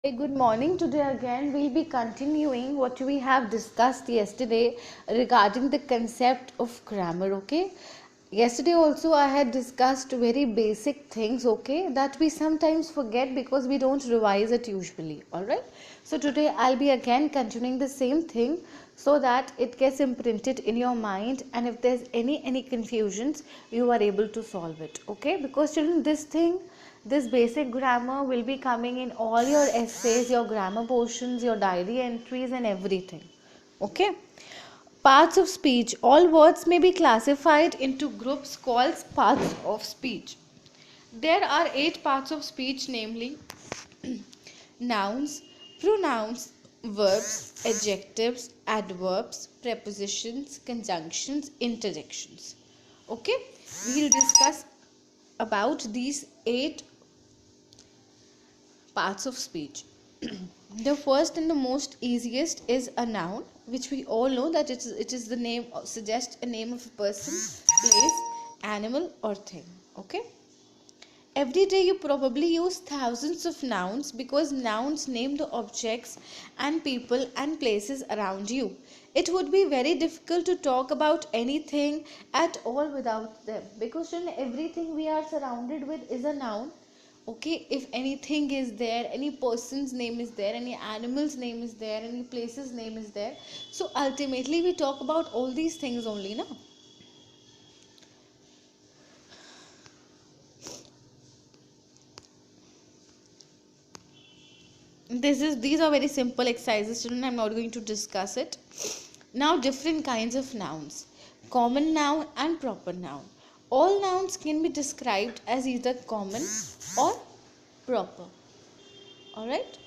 Good morning. Today again we'll be continuing what we have discussed yesterday regarding the concept of grammar. Okay, yesterday also I had discussed very basic things, okay, that we sometimes forget because we don't revise it usually. All right, so today I'll be again continuing the same thing so that it gets imprinted in your mind, and if there's any confusions you are able to solve it. Okay, because children, this basic grammar will be coming in all your essays, your grammar portions, your diary entries, and everything. Okay. Parts of speech. All words may be classified into groups called parts of speech. There are 8 parts of speech, namely nouns, pronouns, verbs, adjectives, adverbs, prepositions, conjunctions, interjections. Okay, we'll discuss about these 8 parts of speech. The first and the most easiest is a noun, which we all know that it is the name, suggests a name of a person, place, animal, or thing. Okay. Every day you probably use thousands of nouns because nouns name the objects and people and places around you. It would be very difficult to talk about anything at all without them, because everything we are surrounded with is a noun. Okay, if anything is there, any person's name is there, any animal's name is there, any place's name is there, so ultimately we talk about all these things only, no? These are very simple exercises, children. I'm not going to discuss it now. Different kinds of nouns: common noun and proper noun. All nouns can be described as either common or proper. All right,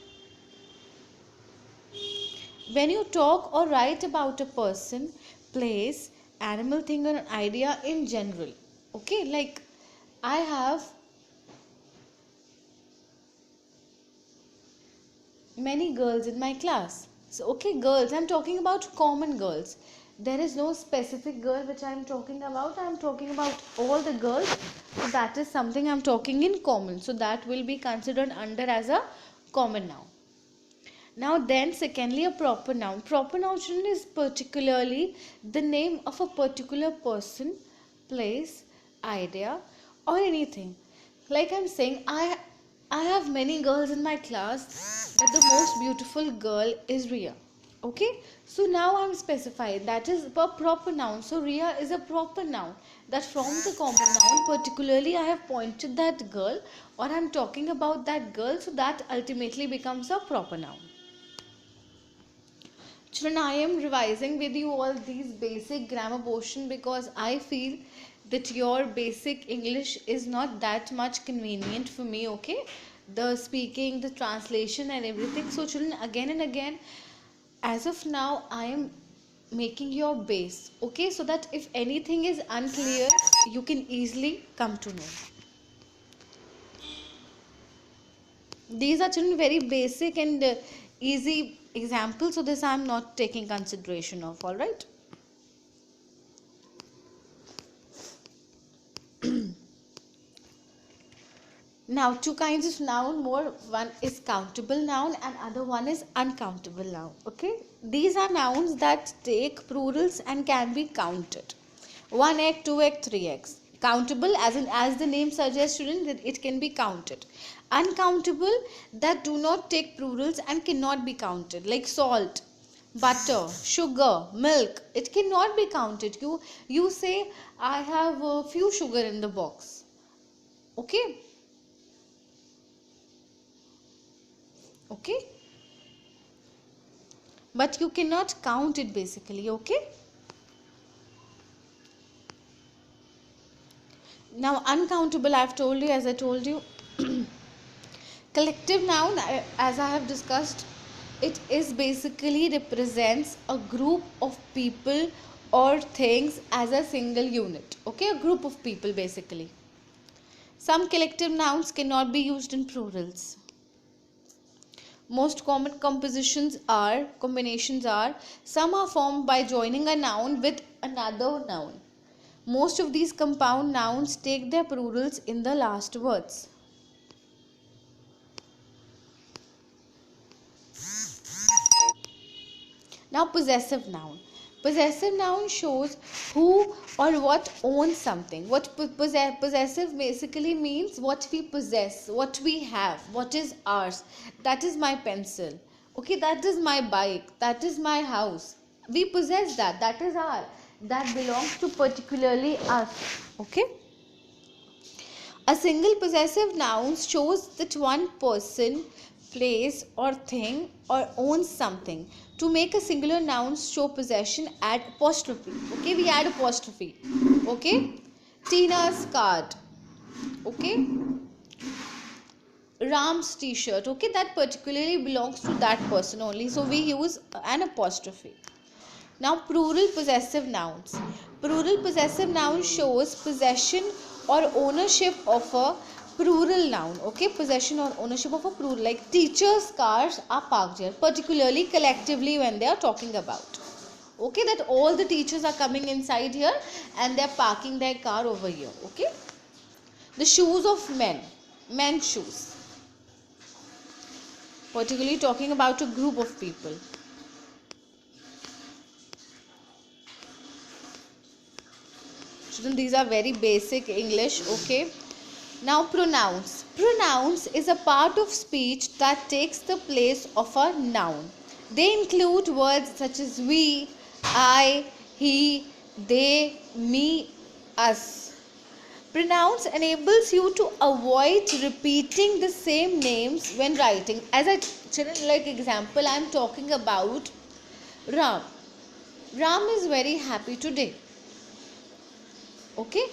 when you talk or write about a person, place, animal, thing, or an idea in general, okay, like I have many girls in my class. So, okay, girls, I'm talking about common girls. There is no specific girl which I'm talking about. I'm talking about all the girls. So, that is something I'm talking in common. So, that will be considered under as a common noun. Now, then, secondly, a proper noun. Proper noun is particularly the name of a particular person, place, idea, or anything. Like I'm saying, I have many girls in my class, but the most beautiful girl is Ria. Okay, so now I'm specified that is a proper noun. So Ria is a proper noun, that from the common noun particularly I have pointed that girl, or I'm talking about that girl, so that ultimately becomes a proper noun. Children, I am revising with you all these basic grammar portion because I feel that your basic English is not that much convenient for me, okay? The speaking, the translation, and everything. So, children, again and again, as of now, I am making your base, okay? So that if anything is unclear, you can easily come to know. These are, children, very basic and easy examples, so this I am not taking consideration of. All right. Now, 2 kinds of noun more. One is countable noun and other one is uncountable noun. Okay, these are nouns that take plurals and can be counted: 1x, 2x, 3x. Countable, as the name suggests, students, that it can be counted. Uncountable, that do not take plurals and cannot be counted, like salt, butter, sugar, milk. It cannot be counted. You say I have a few sugar in the box. Okay. Okay, but you cannot count it basically. Okay, now uncountable, I've told you, as I told you. Collective noun, as I have discussed, it is basically represents a group of people or things as a single unit. Okay, a group of people basically. Some collective nouns cannot be used in plurals. Most common combinations are: some are formed by joining a noun with another noun. Most of these compound nouns take their plurals in the last words. Now possessive noun. Possessive noun shows who or what owns something. What possessive basically means what we possess, what we have, what is ours. That is my pencil. Okay, that is my bike. That is my house. We possess that. That is our. That belongs to particularly us. Okay. A single possessive noun shows that one person, place, or thing or owns something. To make a singular noun show possession, add apostrophe. Okay, we add apostrophe. Okay, Tina's card. Okay, Ram's t-shirt. Okay, that particularly belongs to that person only. So we use an apostrophe. Now, plural possessive nouns. Plural possessive noun shows possession or ownership of a plural noun. Okay, possession or ownership of a plural. Like teachers' cars are parked here, particularly collectively when they are talking about. Okay, that all the teachers are coming inside here and they are parking their car over here. Okay, the shoes of men, men's shoes. Particularly talking about a group of people. Children, these are very basic English. Okay. Now pronouns. Pronouns is a part of speech that takes the place of a noun. They include words such as we, I, he, they, me, us. Pronouns enables you to avoid repeating the same names when writing. As I children, like example, I am talking about Ram. Ram is very happy today. Okay,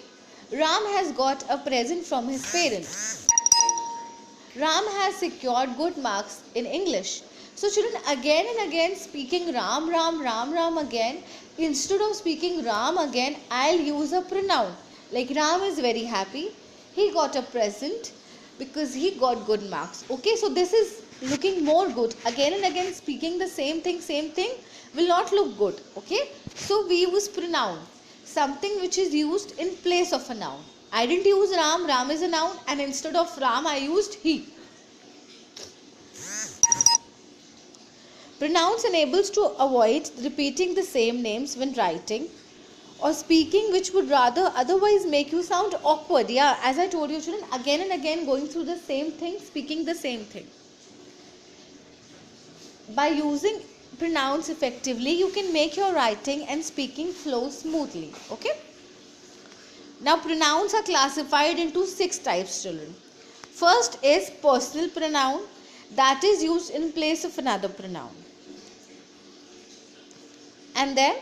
Ram has got a present from his parents. Ram has secured good marks in English. So children, again and again speaking Ram, Ram, Ram, Ram again. Instead of speaking Ram again, I'll use a pronoun. Like Ram is very happy. He got a present because he got good marks. Okay, so this is looking more good. Again and again speaking the same thing will not look good. Okay, so we use pronoun. Something which is used in place of a noun. I didn't use Ram, Ram is a noun, and instead of Ram I used he. Pronouns enables to avoid repeating the same names when writing or speaking, which would rather otherwise make you sound awkward. Yeah, as I told you children, again and again going through the same thing, speaking the same thing. By using pronouns effectively, you can make your writing and speaking flow smoothly. Okay. Now pronouns are classified into 6 types, children. First is personal pronoun, that is used in place of another pronoun. And then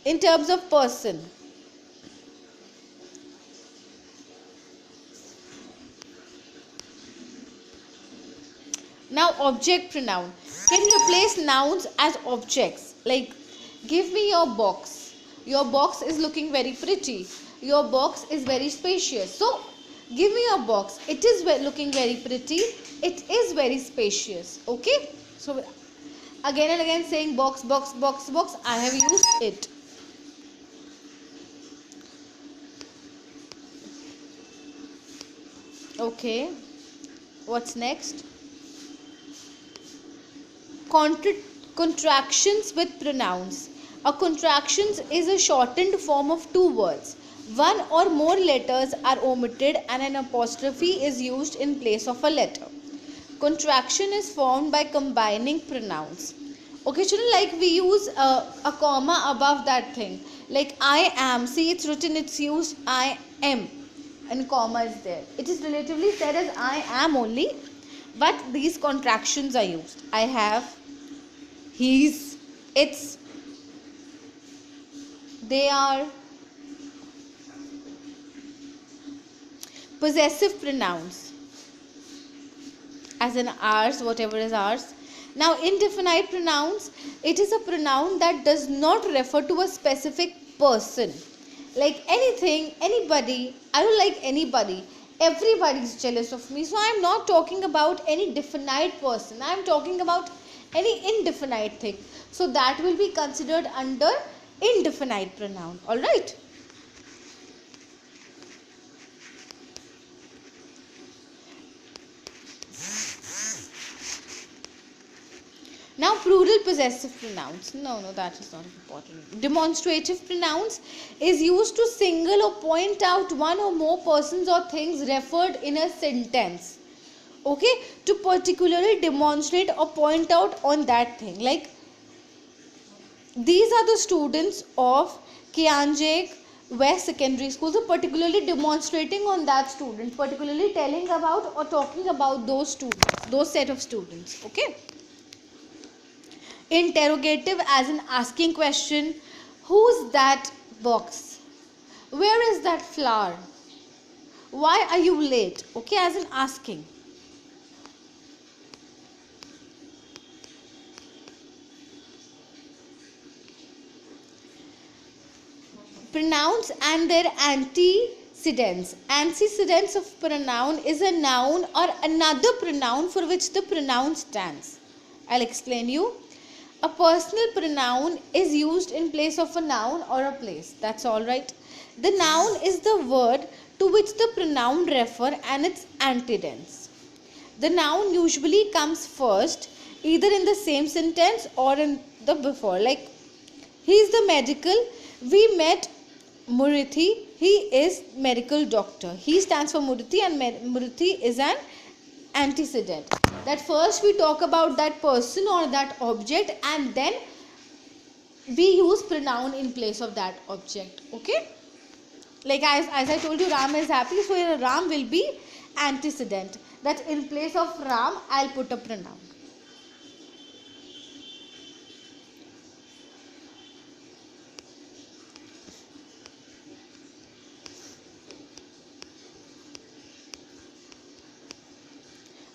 in terms of person, now object pronoun can replace nouns as objects. Like give me your box. Your box is looking very pretty. Your box is very spacious. So give me your box. It is looking very pretty. It is very spacious. Okay. So again and again saying box, box, box, box. I have used it. Okay. What's next? Contractions with pronouns. A contraction is a shortened form of 2 words. One or more letters are omitted and an apostrophe is used in place of a letter. Contraction is formed by combining pronouns. Okay, children, like we use a comma above that thing. Like I am. See, it's written, it's used I am. And comma is there. It is relatively said as I am only. But these contractions are used. I have, he's, it's, they are. Possessive pronouns, as in ours, whatever is ours. Now indefinite pronouns, it is a pronoun that does not refer to a specific person. Like anything, anybody, I don't like anybody. Everybody is jealous of me. So I am not talking about any definite person. I am talking about any indefinite thing. So that will be considered under indefinite pronoun. Alright. Now, plural possessive pronouns. No, that is not important. Demonstrative pronouns is used to single or point out one or more persons or things referred in a sentence. Okay, to particularly demonstrate or point out on that thing. Like, these are the students of Kianjek West Secondary School. So, particularly demonstrating on that student, particularly telling about or talking about those students, those set of students. Okay. Interrogative as in asking question. Who's that box? Where is that flower? Why are you late? Okay, as in asking. Pronouns and their antecedents. Antecedents of pronoun is a noun or another pronoun for which the pronoun stands. I'll explain you. A personal pronoun is used in place of a noun or a place. That's all right. The noun is the word to which the pronoun refer and its antecedents. The noun usually comes first, either in the same sentence or in the before. Like, he is the medical. We met Murithi. He is medical doctor. He stands for Murithi, and Murithi is an antecedent. That first we talk about that person or that object, and then we use pronoun in place of that object. Okay, like as I told you, Ram is happy, so here Ram will be antecedent. That in place of Ram I'll put a pronoun.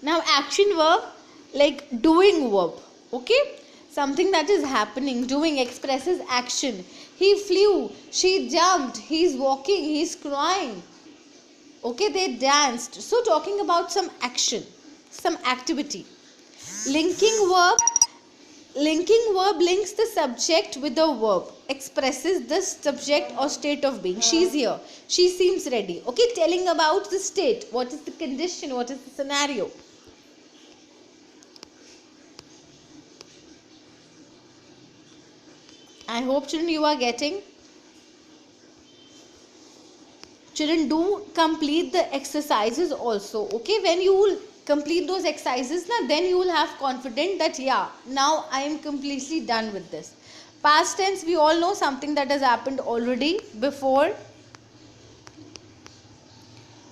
Now, action verb, like doing verb. Okay, something that is happening, doing, expresses action. He flew, she jumped, he's walking, he's crying. Okay, they danced. So, talking about some action, some activity. Linking verb. Linking verb links the subject with the verb, expresses the subject or state of being. She's here, she seems ready. Okay, telling about the state, what is the condition, what is the scenario. I hope, children, you are getting. Children, do complete the exercises also. Okay, when you will complete those exercises, then you will have confidence that yeah, now I am completely done with this. Past tense, we all know something that has happened already before.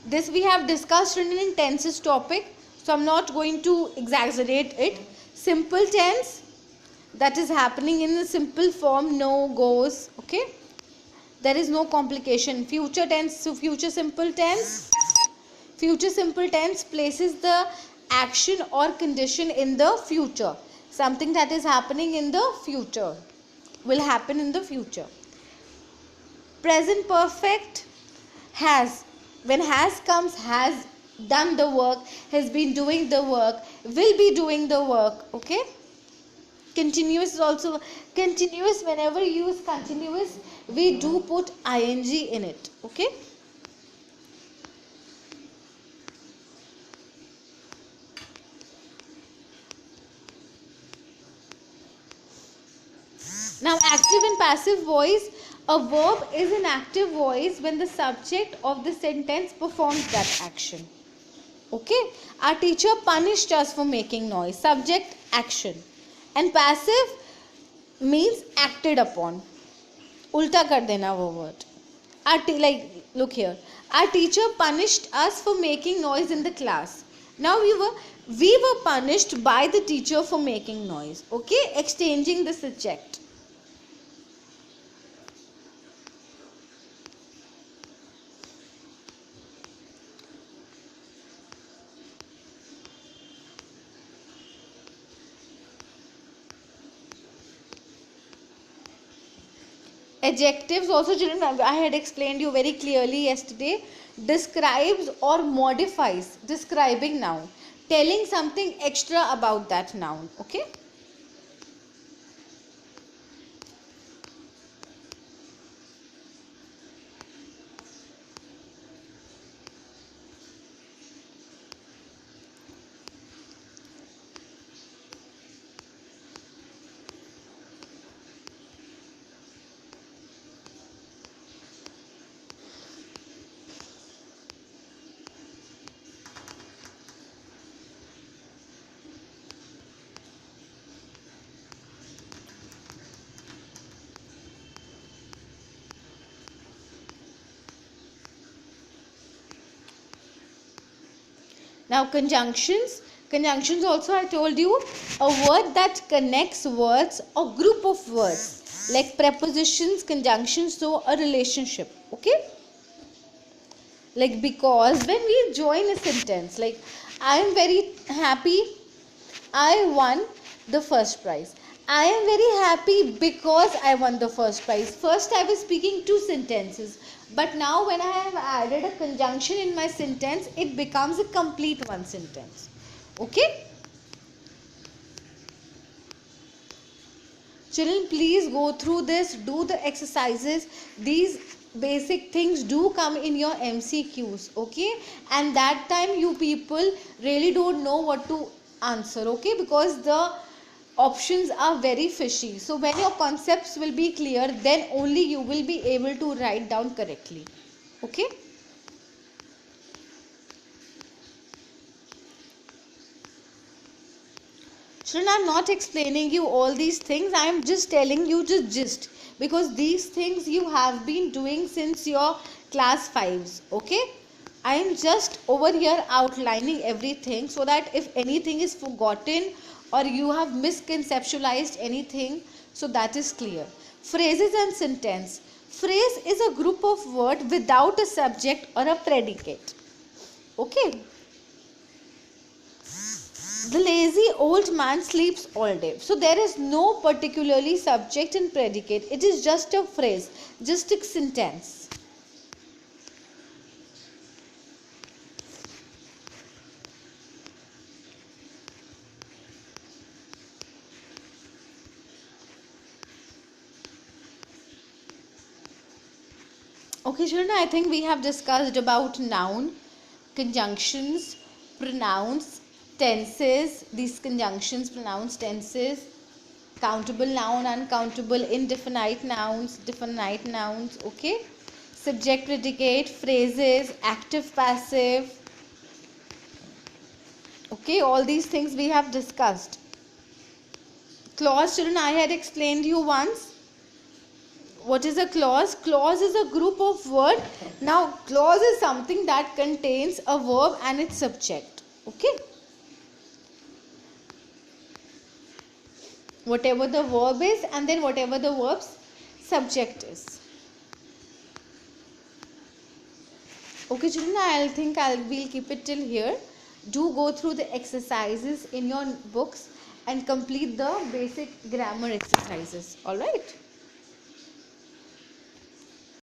This we have discussed in tenses topic, so I'm not going to exaggerate it. Simple tense, that is happening in a simple form, no, goes. Okay, there is no complication. Future tense, so future simple tense. Future simple tense places the action or condition in the future. Something that is happening in the future will happen in the future. Present perfect, has. When has comes, has done the work, has been doing the work, will be doing the work. Okay. Continuous is also continuous. Whenever you use continuous, we do put ing in it. Okay. Now, active and passive voice. A verb is an active voice when the subject of the sentence performs that action. Okay. Our teacher punished us for making noise. Subject, action. And passive means acted upon. Ulta kar dena wo word. Like, look here. Our teacher punished us for making noise in the class. Now we were punished by the teacher for making noise. Okay, exchanging the subject. Adjectives also, children, I had explained you very clearly yesterday. Describes or modifies describing noun, telling something extra about that noun. Okay. Now conjunctions also I told you, a word that connects words or group of words, like prepositions, conjunctions show a relationship. Okay, like because when we join a sentence, like I am very happy I won the first prize. I am very happy because I won the first prize. First I was speaking two sentences, but now when I have added a conjunction in my sentence, it becomes a complete one sentence. Okay? Children, please go through this, do the exercises. These basic things do come in your MCQs, okay? And that time you people really don't know what to answer, okay? Because the options are very fishy. So when your concepts will be clear, then only you will be able to write down correctly, okay? Children, I'm not explaining you all these things. I am just telling you just gist, because these things you have been doing since your class 5s. Okay, I am just over here outlining everything so that if anything is forgotten or you have misconceptualized anything, so that is clear. Phrases and sentence. Phrase is a group of words without a subject or a predicate. Okay. The lazy old man sleeps all day. So there is no particularly subject and predicate. It is just a phrase, just a sentence. Okay, children, I think we have discussed about noun, conjunctions, pronouns, tenses, these conjunctions, pronouns, tenses, countable noun, uncountable, indefinite nouns, definite nouns, okay? Subject, predicate, phrases, active, passive, okay? All these things we have discussed. Clause, children, I had explained you once. What is a clause? Clause is a group of words. Now clause is something that contains a verb and its subject. Okay, whatever the verb is and then whatever the verb's subject is. Okay children, I'll think we'll keep it till here. Do go through the exercises in your books and complete the basic grammar exercises. All right.